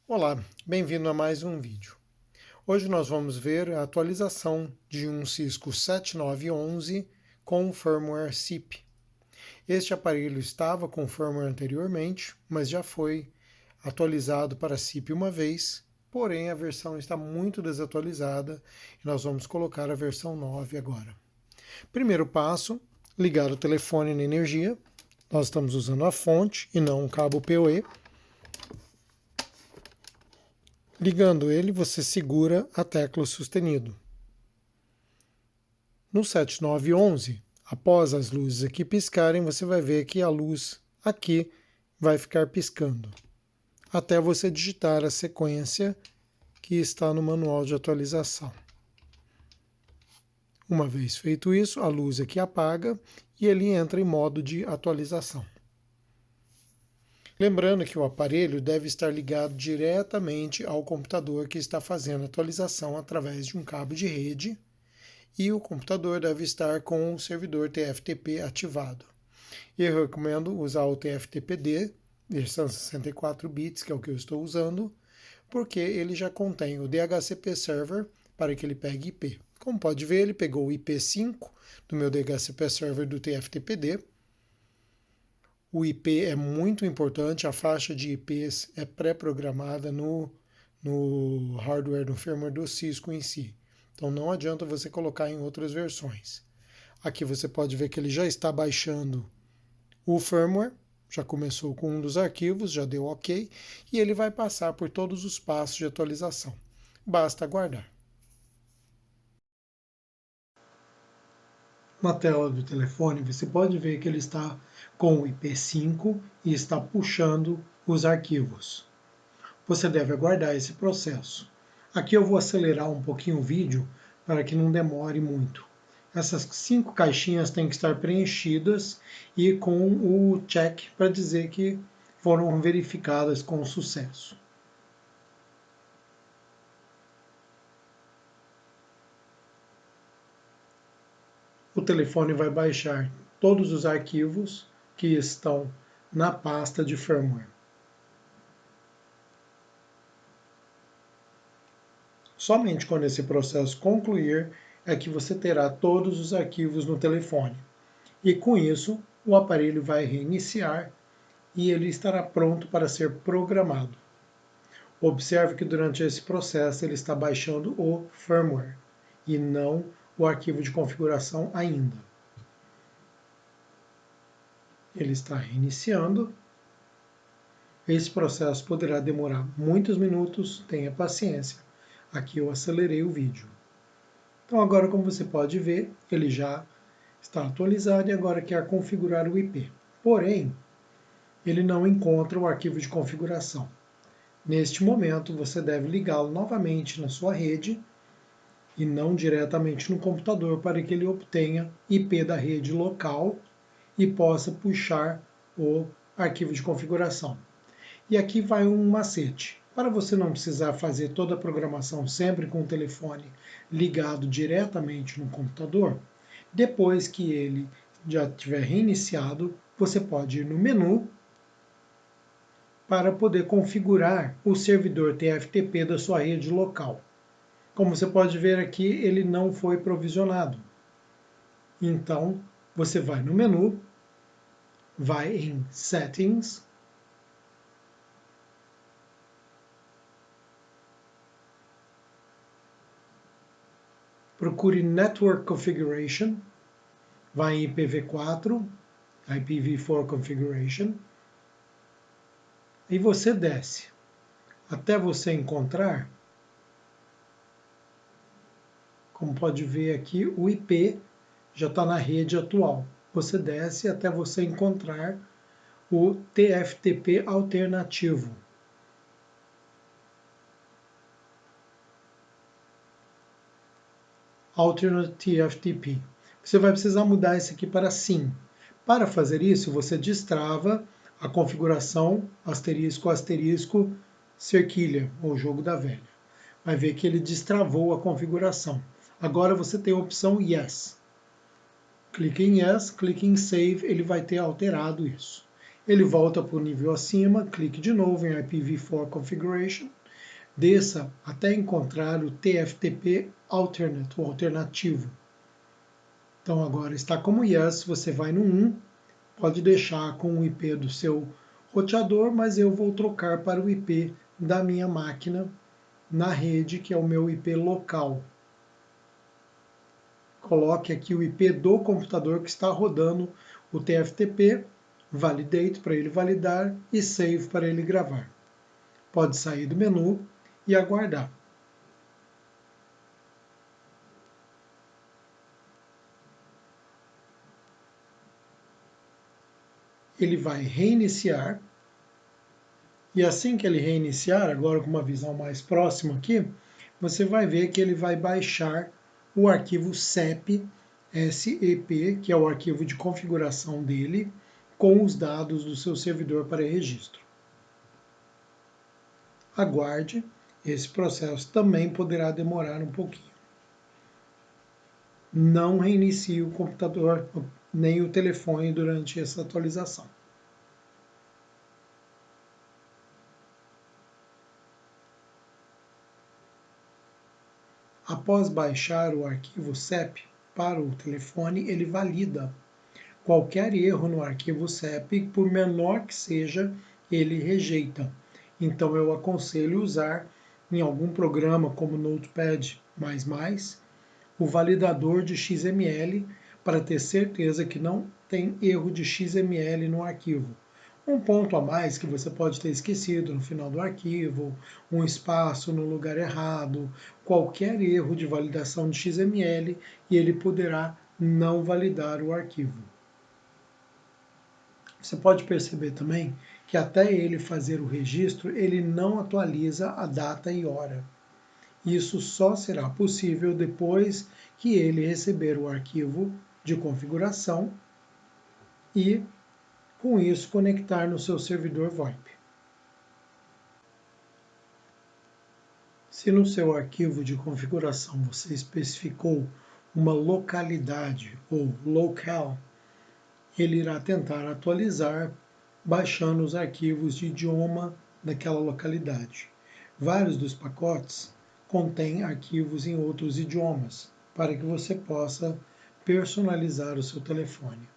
Olá, bem-vindo a mais um vídeo. Hoje nós vamos ver a atualização de um Cisco 7911 com o firmware SIP. Este aparelho estava com firmware anteriormente, mas já foi atualizado para SIP uma vez, porém a versão está muito desatualizada e nós vamos colocar a versão 9 agora. Primeiro passo, ligar o telefone na energia. Nós estamos usando a fonte e não um cabo PoE. Ligando ele, você segura a tecla sustenido. No 7911, após as luzes aqui piscarem, você vai ver que a luz aqui vai ficar piscando, até você digitar a sequência que está no manual de atualização. Uma vez feito isso, a luz aqui apaga e ele entra em modo de atualização. Lembrando que o aparelho deve estar ligado diretamente ao computador que está fazendo a atualização através de um cabo de rede, e o computador deve estar com o servidor TFTP ativado. Eu recomendo usar o TFTPD, versão 64 bits, que é o que eu estou usando, porque ele já contém o DHCP Server para que ele pegue IP. Como pode ver, ele pegou o IP5 do meu DHCP Server do TFTPD. O IP é muito importante, a faixa de IPs é pré-programada no hardware, no firmware do Cisco em si. Então não adianta você colocar em outras versões. Aqui você pode ver que ele já está baixando o firmware, já começou com um dos arquivos, já deu OK, e ele vai passar por todos os passos de atualização. Basta aguardar. Na tela do telefone, você pode ver que ele está com o IP5 e está puxando os arquivos. Você deve aguardar esse processo. Aqui eu vou acelerar um pouquinho o vídeo para que não demore muito. Essas 5 caixinhas têm que estar preenchidas e com o check para dizer que foram verificadas com sucesso. O telefone vai baixar todos os arquivos que estão na pasta de firmware. Somente quando esse processo concluir é que você terá todos os arquivos no telefone. E com isso, o aparelho vai reiniciar e ele estará pronto para ser programado. Observe que durante esse processo ele está baixando o firmware e não o arquivo de configuração ainda. Ele está reiniciando. Esse processo poderá demorar muitos minutos, tenha paciência. Aqui eu acelerei o vídeo. Então agora, como você pode ver, ele já está atualizado e agora quer configurar o IP. Porém, ele não encontra o arquivo de configuração. Neste momento, você deve ligá-lo novamente na sua rede e não diretamente no computador para que ele obtenha IP da rede local e possa puxar o arquivo de configuração. E aqui vai um macete. Para você não precisar fazer toda a programação sempre com o telefone ligado diretamente no computador, depois que ele já tiver reiniciado, você pode ir no menu para poder configurar o servidor TFTP da sua rede local. Como você pode ver aqui, ele não foi provisionado. Então, você vai no menu, vai em Settings, procure Network Configuration, vai em IPv4, IPv4 Configuration, e você desce até você encontrar, como pode ver aqui, o IP já está na rede atual. Você desce até você encontrar o TFTP alternativo. Alternate TFTP. Você vai precisar mudar isso aqui para sim. Para fazer isso, você destrava a configuração asterisco, asterisco, cerquilha, ou jogo da velha. Vai ver que ele destravou a configuração. Agora você tem a opção Yes. Clique em Yes, clique em Save, ele vai ter alterado isso. Ele volta para o nível acima, clique de novo em IPv4 Configuration, desça até encontrar o TFTP Alternate, o alternativo. Então agora está como Yes, você vai no 1, pode deixar com o IP do seu roteador, mas eu vou trocar para o IP da minha máquina na rede, que é o meu IP local. Coloque aqui o IP do computador que está rodando o TFTP, validate para ele validar e save para ele gravar. Pode sair do menu e aguardar. Ele vai reiniciar, e assim que ele reiniciar, agora com uma visão mais próxima aqui, você vai ver que ele vai baixar o arquivo SEP, que é o arquivo de configuração dele, com os dados do seu servidor para registro. Aguarde, esse processo também poderá demorar um pouquinho. Não reinicie o computador nem o telefone durante essa atualização. Após baixar o arquivo SEP para o telefone, ele valida. Qualquer erro no arquivo SEP, por menor que seja, ele rejeita. Então eu aconselho usar em algum programa como Notepad++, o validador de XML para ter certeza que não tem erro de XML no arquivo. Um ponto a mais que você pode ter esquecido no final do arquivo, um espaço no lugar errado, qualquer erro de validação de XML, e ele poderá não validar o arquivo. Você pode perceber também que até ele fazer o registro, ele não atualiza a data e hora. Isso só será possível depois que ele receber o arquivo de configuração e, com isso, conectar no seu servidor VoIP. Se no seu arquivo de configuração você especificou uma localidade ou local, ele irá tentar atualizar baixando os arquivos de idioma daquela localidade. Vários dos pacotes contêm arquivos em outros idiomas, para que você possa personalizar o seu telefone.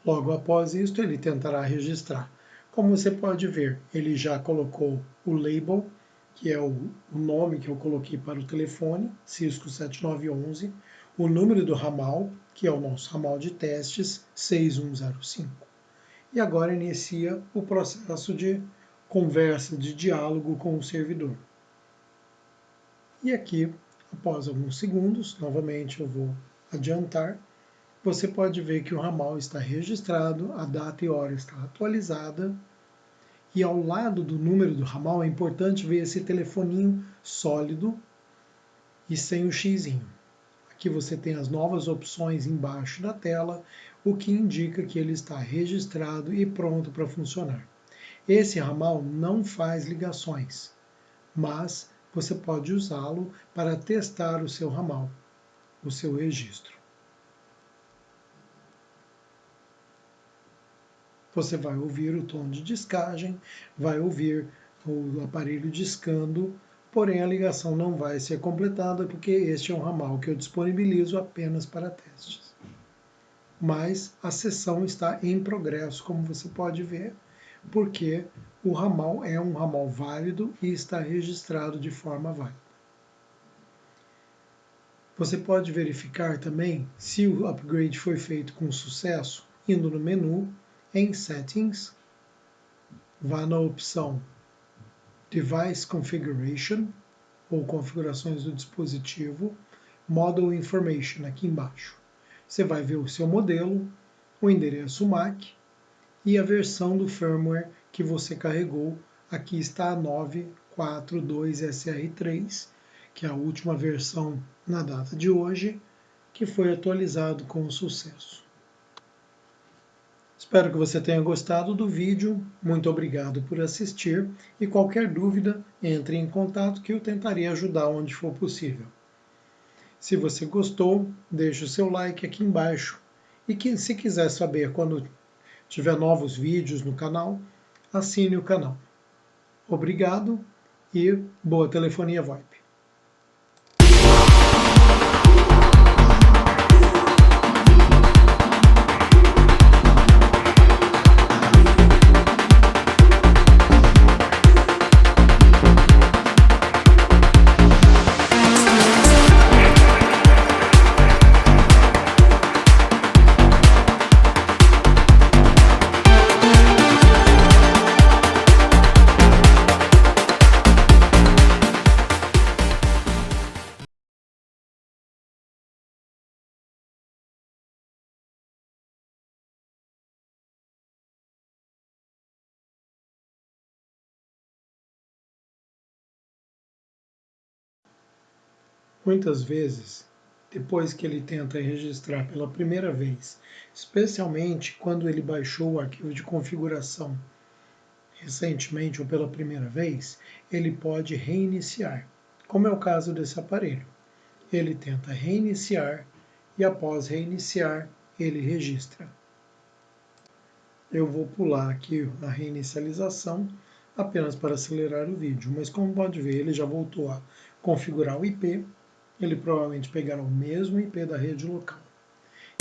Logo após isso, ele tentará registrar. Como você pode ver, ele já colocou o label, que é o nome que eu coloquei para o telefone, Cisco 7911, o número do ramal, que é o nosso ramal de testes, 6105. E agora inicia o processo de conversa, de diálogo com o servidor. E aqui, após alguns segundos, novamente eu vou adiantar, você pode ver que o ramal está registrado, a data e hora está atualizada, e ao lado do número do ramal é importante ver esse telefoninho sólido e sem o xizinho. Aqui você tem as novas opções embaixo da tela, o que indica que ele está registrado e pronto para funcionar. Esse ramal não faz ligações, mas você pode usá-lo para testar o seu ramal, o seu registro. Você vai ouvir o tom de discagem, vai ouvir o aparelho discando, porém a ligação não vai ser completada porque este é um ramal que eu disponibilizo apenas para testes. Mas a sessão está em progresso, como você pode ver, porque o ramal é um ramal válido e está registrado de forma válida. Você pode verificar também se o upgrade foi feito com sucesso, indo no menu, em Settings, vá na opção Device Configuration, ou configurações do dispositivo, Model Information aqui embaixo. Você vai ver o seu modelo, o endereço MAC e a versão do firmware que você carregou. Aqui está a 942SR3, que é a última versão na data de hoje, que foi atualizado com sucesso. Espero que você tenha gostado do vídeo, muito obrigado por assistir e qualquer dúvida, entre em contato que eu tentarei ajudar onde for possível. Se você gostou, deixe o seu like aqui embaixo e se quiser saber quando tiver novos vídeos no canal, assine o canal. Obrigado e boa telefonia VoIP. Muitas vezes, depois que ele tenta registrar pela primeira vez, especialmente quando ele baixou o arquivo de configuração recentemente ou pela primeira vez, ele pode reiniciar, como é o caso desse aparelho. Ele tenta reiniciar e após reiniciar, ele registra. Eu vou pular aqui a reinicialização apenas para acelerar o vídeo, mas como pode ver, ele já voltou a configurar o IP. Ele provavelmente pegará o mesmo IP da rede local.